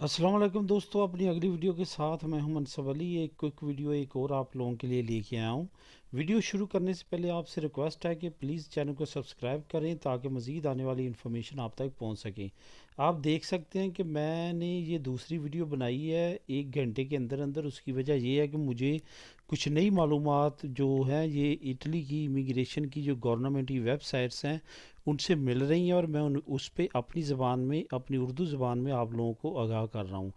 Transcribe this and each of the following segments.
अस्सलाम वालेकुम दोस्तों, अपनी अगली वीडियो के साथ मैं हूं मनसब अली। एक क्विक वीडियो एक और आप लोगों के लिए लेके आया हूं। वीडियो शुरू करने से पहले आपसे रिक्वेस्ट है कि प्लीज़ चैनल को सब्सक्राइब करें ताकि मज़ीद आने वाली इन्फॉर्मेशन आप तक पहुंच सके। आप देख सकते हैं कि मैंने ये दूसरी वीडियो बनाई है 1 घंटे के अंदर अंदर। उसकी वजह ये है कि मुझे कुछ नई मालूमात जो हैं ये इटली की इमिग्रेशन की जो गवर्नमेंट की वेबसाइट्स हैं उनसे मिल रही हैं, और मैं उस पर अपनी ज़बान में, अपनी उर्दू ज़बान में आप लोगों को आगाह कर रहा हूँ।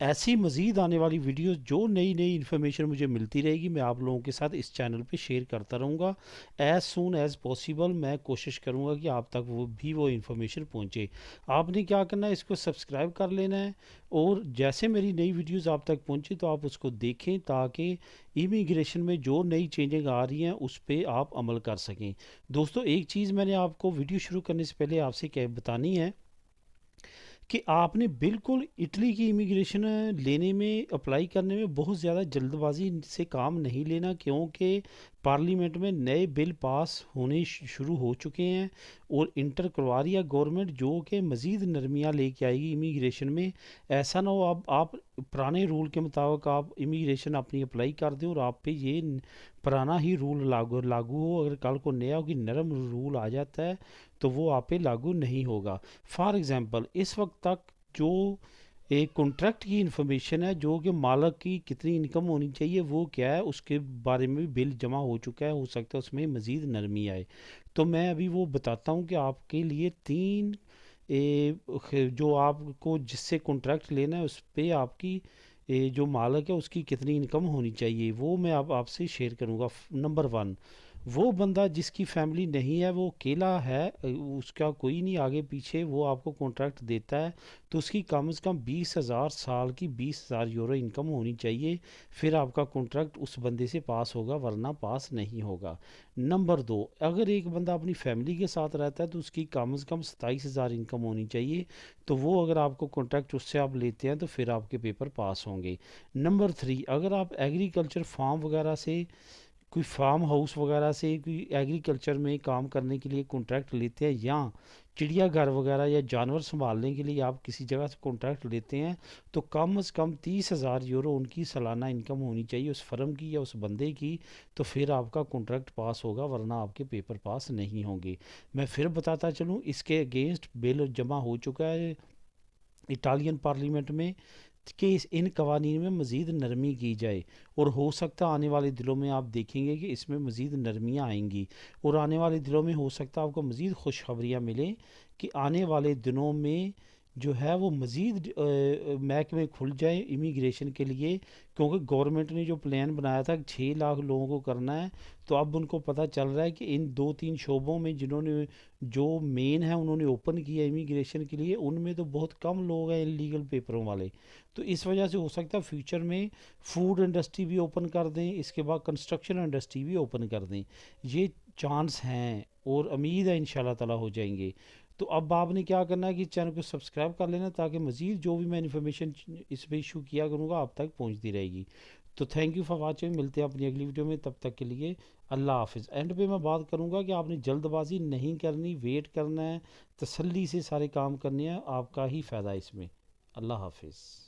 ऐसी मज़ीद आने वाली वीडियोस जो नई नई इन्फॉर्मेशन मुझे मिलती रहेगी मैं आप लोगों के साथ इस चैनल पे शेयर करता रहूँगा। एज़ सून एज़ पॉसिबल मैं कोशिश करूँगा कि आप तक वो इन्फॉर्मेशन पहुँचे। आपने क्या करना है, इसको सब्सक्राइब कर लेना है, और जैसे मेरी नई वीडियोस आप तक पहुँचे तो आप उसको देखें ताकि इमिग्रेशन में जो नई चेंजिंग आ रही हैं उस पर आप अमल कर सकें। दोस्तों, एक चीज़ मैंने आपको वीडियो शुरू करने से पहले आपसे क्या बतानी है कि आपने बिल्कुल इटली की इमिग्रेशन लेने में, अप्लाई करने में बहुत ज़्यादा जल्दबाजी से काम नहीं लेना, क्योंकि पार्लियामेंट में नए बिल पास होने शुरू हो चुके हैं और इंटर करवा रही है गवर्नमेंट, जो कि मज़ीद नरमियाँ लेके आएगी इमिग्रेशन में। ऐसा ना हो आप पुराने रूल के मुताबिक आप इमिग्रेशन अपनी अप्लाई कर दें और आप पे ये पुराना ही रूल लागू लागू हो। अगर कल को नया कोई नरम रूल आ जाता है तो वो आप पे लागू नहीं होगा। फॉर एग्ज़ाम्पल, इस वक्त तक जो एक कॉन्ट्रैक्ट की इंफॉर्मेशन है, जो कि मालक की कितनी इनकम होनी चाहिए वो क्या है, उसके बारे में भी बिल जमा हो चुका है। हो सकता है उसमें मज़ीद नरमी आए। तो मैं अभी वो बताता हूँ कि आपके लिए तीन जो आपको जिससे कॉन्ट्रैक्ट लेना है उस पे आपकी जो मालक है उसकी कितनी इनकम होनी चाहिए वो मैं अब आपसे शेयर करूँगा। नंबर वन, वो बंदा जिसकी फैमिली नहीं है, वो अकेला है, उसका कोई नहीं आगे पीछे, वो आपको कॉन्ट्रैक्ट देता है तो उसकी कम से कम 20,000 साल की 20,000 यूरो इनकम होनी चाहिए। फिर आपका कॉन्ट्रैक्ट उस बंदे से पास होगा, वरना पास नहीं होगा। नंबर दो, अगर एक बंदा अपनी फैमिली के साथ रहता है तो उसकी कम से कम 27,000 इनकम होनी चाहिए। तो वो अगर आपको कॉन्ट्रैक्ट उससे आप लेते हैं तो फिर आपके पेपर पास होंगे। नंबर थ्री, अगर आप एग्रीकल्चर फार्म वगैरह से, कोई फार्म हाउस वगैरह से, कोई एग्रीकल्चर में काम करने के लिए कॉन्ट्रैक्ट लेते हैं, या चिड़ियाघर वगैरह या जानवर संभालने के लिए आप किसी जगह से कॉन्ट्रैक्ट लेते हैं, तो कम से कम 30,000 यूरो उनकी सालाना इनकम होनी चाहिए उस फर्म की या उस बंदे की। तो फिर आपका कॉन्ट्रैक्ट पास होगा, वरना आपके पेपर पास नहीं होंगे। मैं फिर बताता चलूँ, इसके अगेंस्ट बिल जमा हो चुका है इटालियन पार्लियामेंट में कि इन कवानीन में मज़ीद नरमी की जाए, और हो सकता है आने वाले दिनों में आप देखेंगे कि इसमें मज़ीद नरमियाँ आएंगी, और आने वाले दिनों में हो सकता है आपको मज़ीद खुशखबरियाँ मिलें कि आने वाले दिनों में जो है वो मज़ीद महकमे खुल जाए इमिग्रेशन के लिए। क्योंकि गवर्नमेंट ने जो प्लान बनाया था 6 लाख लोगों को करना है, तो अब उनको पता चल रहा है कि इन दो तीन शोबों में जिन्होंने, जो मेन है उन्होंने ओपन किया इमिग्रेशन के लिए, उनमें तो बहुत कम लोग हैं इलीगल पेपरों वाले। तो इस वजह से हो सकता है फ्यूचर में फूड इंडस्ट्री भी ओपन कर दें, इसके बाद कंस्ट्रक्शन इंडस्ट्री भी ओपन कर दें। ये चांस हैं और उम्मीद है इंशाल्लाह ताला हो जाएंगे। तो अब आपने क्या करना है कि चैनल को सब्सक्राइब कर लेना, ताकि मज़ीद जो भी मैं इन्फॉर्मेशन इस पर इशू किया करूँगा आप तक पहुँचती रहेगी। तो थैंक यू फॉर वाचिंग, मिलते हैं अपनी अगली वीडियो में, तब तक के लिए अल्लाह हाफिज़। एंड पे मैं बात करूँगा कि आपने जल्दबाजी नहीं करनी, वेट करना है, तसल्ली से सारे काम करने हैं, आपका ही फ़ायदा इसमें। अल्लाह हाफिज़।